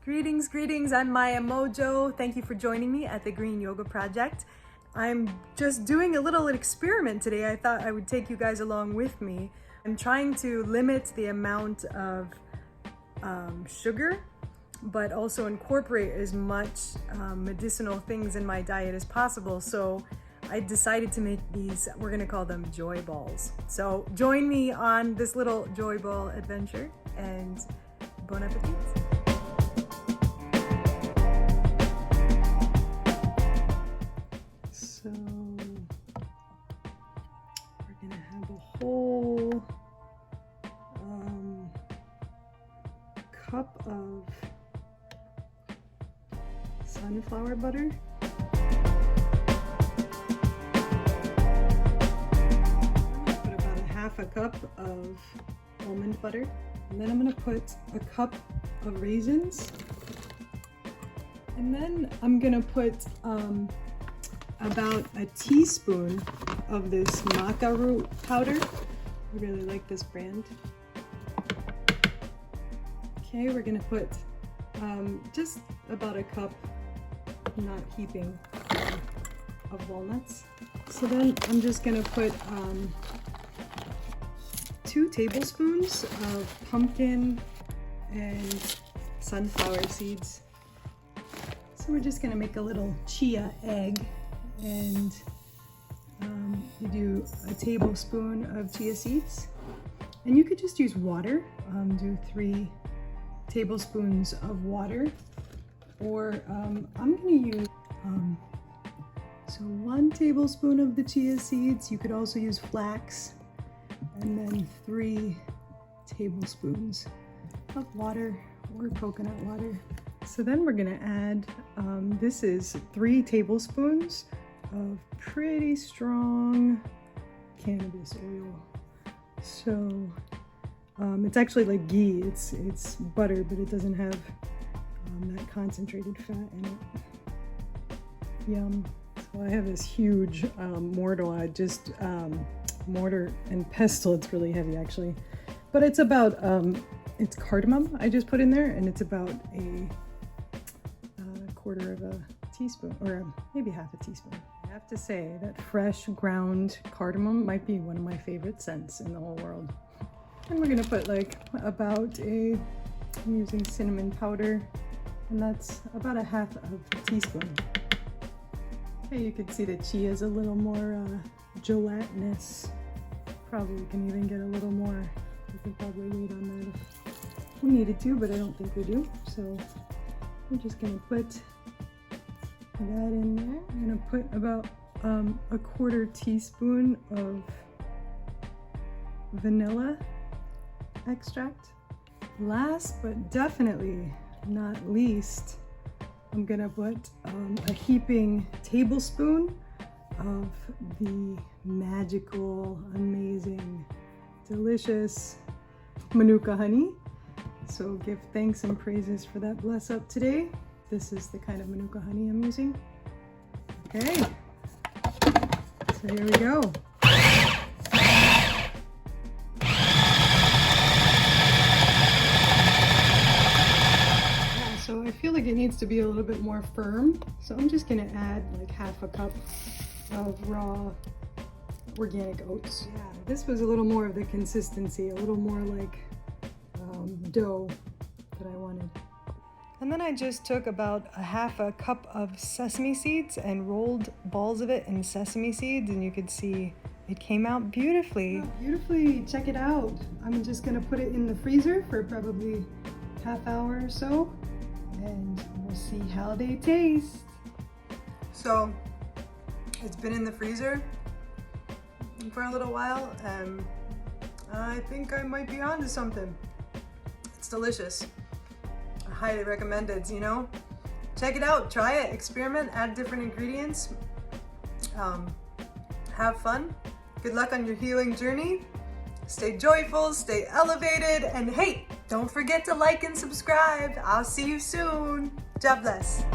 Greetings, I'm Maya Mojo. Thank you for joining me at the Green Yoga Project. I'm just doing a little experiment today. I thought I would take you guys along with me. I'm trying to limit the amount of sugar, but also incorporate as much medicinal things in my diet as possible. So I decided to make these, we're gonna call them joy balls. So join me on this little joy ball adventure and bon appetit. So we're gonna have a whole cup of sunflower butter. I'm gonna put about half a cup of almond butter, and then I'm gonna put a cup of raisins, and then I'm gonna put about a teaspoon of this Maca Root powder. I really like this brand. Okay, we're gonna put just about a cup, not heaping, of walnuts. So then I'm just gonna put 2 tablespoons of pumpkin and sunflower seeds. So we're just gonna make a little chia egg, and you do a tablespoon of chia seeds, and you could just use water. Do 3 tablespoons of water, or I'm gonna use so 1 tablespoon of the chia seeds. You could also use flax, and then 3 tablespoons of water or coconut water. So then we're gonna add, this is 3 tablespoons of pretty strong cannabis oil. So it's actually like ghee, it's butter, but it doesn't have that concentrated fat in it. Yum. So I have this huge mortar. I just mortar and pestle. It's really heavy actually, but it's about it's cardamom I just put in there, and it's about a quarter of a teaspoon, or maybe half a teaspoon. I have to say that fresh ground cardamom might be one of my favorite scents in the whole world. And we're gonna put like about I'm using cinnamon powder, and that's about a half of a teaspoon. Okay, you can see the chia is a little more gelatinous. Probably can even get a little more. We could probably wait on that if we needed to, but I don't think we do. So we're just gonna put that in there. I'm gonna put about a quarter teaspoon of vanilla extract. Last but definitely not least, I'm gonna put a heaping tablespoon of the magical, amazing, delicious Manuka honey. So give thanks and praises for that bless up today. This is the kind of Manuka honey I'm using. Okay, so here we go. So I feel like it needs to be a little bit more firm. So I'm just gonna add like half a cup of raw organic oats. Yeah, this was a little more of the consistency, a little more like dough that I wanted. And then I just took about a half a cup of sesame seeds and rolled balls of it in sesame seeds, and you could see it came out beautifully. Beautifully, check it out. I'm just gonna put it in the freezer for probably half hour or so, and we'll see how they taste. So it's been in the freezer for a little while, and I think I might be onto something. It's delicious. I highly recommend it, you know? Check it out, try it, experiment, add different ingredients. Have fun. Good luck on your healing journey. Stay joyful, stay elevated, and hey, don't forget to like and subscribe. I'll see you soon. God bless.